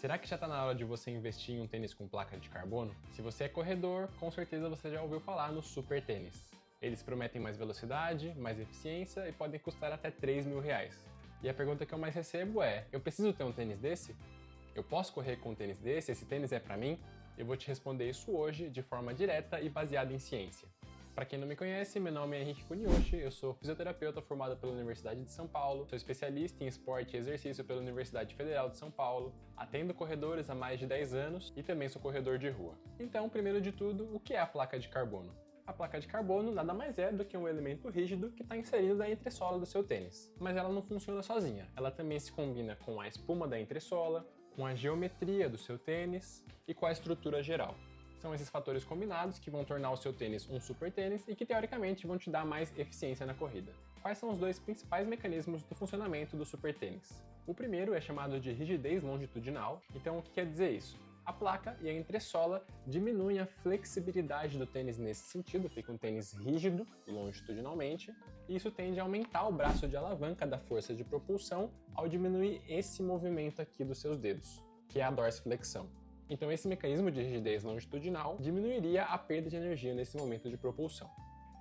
Será que já está na hora de você investir em um tênis com placa de carbono? Se você é corredor, com certeza você já ouviu falar no Super Tênis. Eles prometem mais velocidade, mais eficiência e podem custar até R$3.000. E a pergunta que eu mais recebo é: eu preciso ter um tênis desse? Eu posso correr com um tênis desse? Esse tênis é para mim? Eu vou te responder isso hoje de forma direta e baseada em ciência. Para quem não me conhece, meu nome é Henrique Cunioshi, eu sou fisioterapeuta formado pela Universidade de São Paulo, sou especialista em esporte e exercício pela Universidade Federal de São Paulo, atendo corredores há mais de 10 anos e também sou corredor de rua. Então, primeiro de tudo, o que é a placa de carbono? A placa de carbono nada mais é do que um elemento rígido que está inserido na entressola do seu tênis. Mas ela não funciona sozinha, ela também se combina com a espuma da entressola, com a geometria do seu tênis e com a estrutura geral. São esses fatores combinados que vão tornar o seu tênis um super tênis e que teoricamente vão te dar mais eficiência na corrida. Quais são os dois principais mecanismos do funcionamento do super tênis? O primeiro é chamado de rigidez longitudinal. Então o que quer dizer isso? A placa e a entressola diminuem a flexibilidade do tênis nesse sentido, fica um tênis rígido longitudinalmente, e isso tende a aumentar o braço de alavanca da força de propulsão ao diminuir esse movimento aqui dos seus dedos, que é a dorsiflexão. Então esse mecanismo de rigidez longitudinal diminuiria a perda de energia nesse momento de propulsão.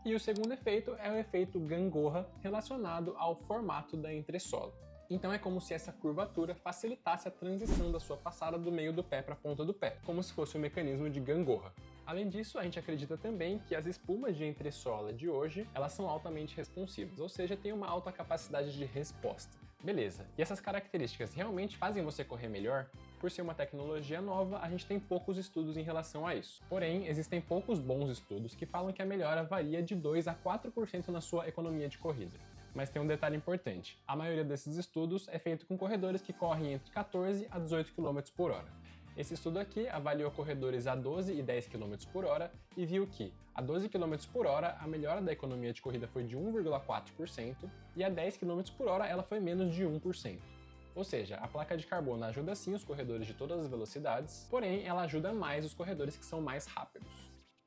E o segundo efeito é o efeito gangorra relacionado ao formato da entressola. Então é como se essa curvatura facilitasse a transição da sua passada do meio do pé para a ponta do pé, como se fosse um mecanismo de gangorra. Além disso, a gente acredita também que as espumas de entressola de hoje, elas são altamente responsivas, ou seja, tem uma alta capacidade de resposta. Beleza, e essas características realmente fazem você correr melhor? Por ser uma tecnologia nova, a gente tem poucos estudos em relação a isso. Porém, existem poucos bons estudos que falam que a melhora varia de 2 a 4% na sua economia de corrida. Mas tem um detalhe importante: a maioria desses estudos é feito com corredores que correm entre 14 a 18 km por hora. Esse estudo aqui avaliou corredores a 12 e 10 km por hora e viu que a 12 km por hora a melhora da economia de corrida foi de 1,4% e a 10 km por hora ela foi menos de 1%. Ou seja, a placa de carbono ajuda sim os corredores de todas as velocidades, porém ela ajuda mais os corredores que são mais rápidos.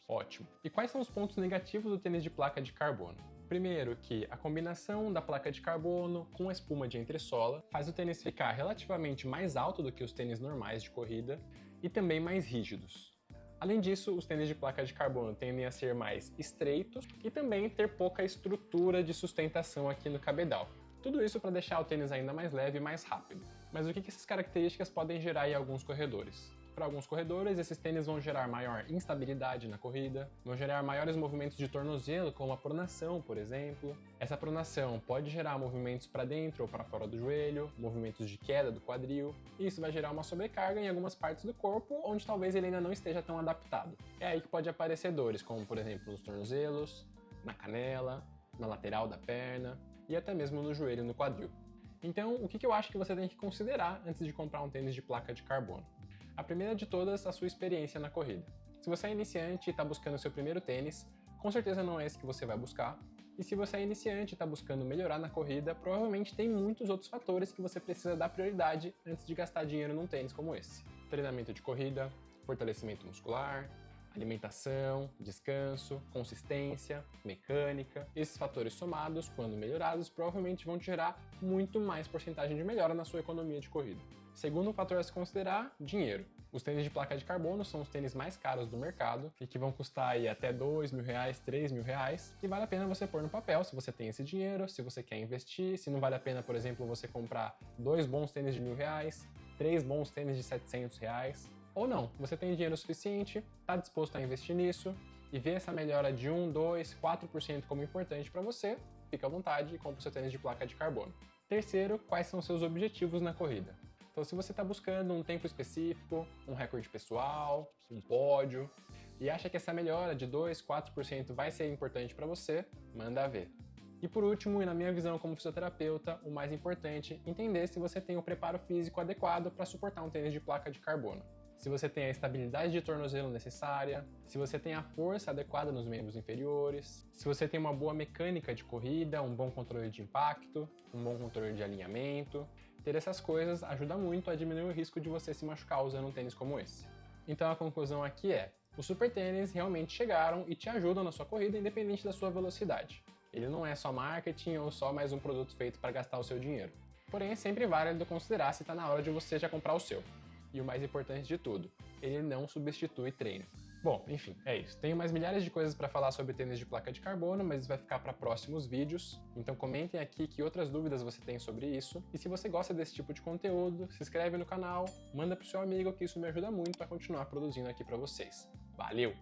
Ótimo! E quais são os pontos negativos do tênis de placa de carbono? Primeiro, que a combinação da placa de carbono com a espuma de entressola faz o tênis ficar relativamente mais alto do que os tênis normais de corrida e também mais rígidos. Além disso, os tênis de placa de carbono tendem a ser mais estreitos e também ter pouca estrutura de sustentação aqui no cabedal. Tudo isso para deixar o tênis ainda mais leve e mais rápido. Mas o que essas características podem gerar em alguns corredores? Para alguns corredores, esses tênis vão gerar maior instabilidade na corrida, vão gerar maiores movimentos de tornozelo, como a pronação, por exemplo. Essa pronação pode gerar movimentos para dentro ou para fora do joelho, movimentos de queda do quadril, e isso vai gerar uma sobrecarga em algumas partes do corpo, onde talvez ele ainda não esteja tão adaptado. É aí que pode aparecer dores, como por exemplo nos tornozelos, na canela, na lateral da perna e até mesmo no joelho e no quadril. Então, o que eu acho que você tem que considerar antes de comprar um tênis de placa de carbono? A primeira de todas, a sua experiência na corrida. Se você é iniciante e está buscando o seu primeiro tênis, com certeza não é esse que você vai buscar. E se você é iniciante e está buscando melhorar na corrida, provavelmente tem muitos outros fatores que você precisa dar prioridade antes de gastar dinheiro num tênis como esse. Treinamento de corrida, fortalecimento muscular, alimentação, descanso, consistência, mecânica. Esses fatores somados, quando melhorados, provavelmente vão te gerar muito mais porcentagem de melhora na sua economia de corrida. Segundo fator a se considerar, dinheiro. Os tênis de placa de carbono são os tênis mais caros do mercado e que vão custar aí até R$2.000, R$3.000 e vale a pena você pôr no papel se você tem esse dinheiro, se você quer investir, se não vale a pena, por exemplo, você comprar 2 bons tênis de R$1.000, 3 bons tênis de R$700, ou não, você tem dinheiro suficiente, está disposto a investir nisso e vê essa melhora de 1, 2, 4% como importante para você, fica à vontade e compre o seu tênis de placa de carbono. Terceiro, quais são os seus objetivos na corrida? Então, se você está buscando um tempo específico, um recorde pessoal, um pódio, e acha que essa melhora de 2, 4% vai ser importante para você, manda ver. E por último, e na minha visão como fisioterapeuta, o mais importante, entender se você tem o preparo físico adequado para suportar um tênis de placa de carbono. Se você tem a estabilidade de tornozelo necessária, se você tem a força adequada nos membros inferiores, se você tem uma boa mecânica de corrida, um bom controle de impacto, um bom controle de alinhamento. Ter essas coisas ajuda muito a diminuir o risco de você se machucar usando um tênis como esse. Então a conclusão aqui é: os super tênis realmente chegaram e te ajudam na sua corrida independente da sua velocidade. Ele não é só marketing ou só mais um produto feito para gastar o seu dinheiro. Porém, é sempre válido considerar se está na hora de você já comprar o seu. E o mais importante de tudo, ele não substitui treino. Bom, enfim, é isso. Tenho mais milhares de coisas para falar sobre tênis de placa de carbono, mas isso vai ficar para próximos vídeos. Então comentem aqui que outras dúvidas você tem sobre isso. E se você gosta desse tipo de conteúdo, se inscreve no canal, manda pro seu amigo que isso me ajuda muito a continuar produzindo aqui para vocês. Valeu!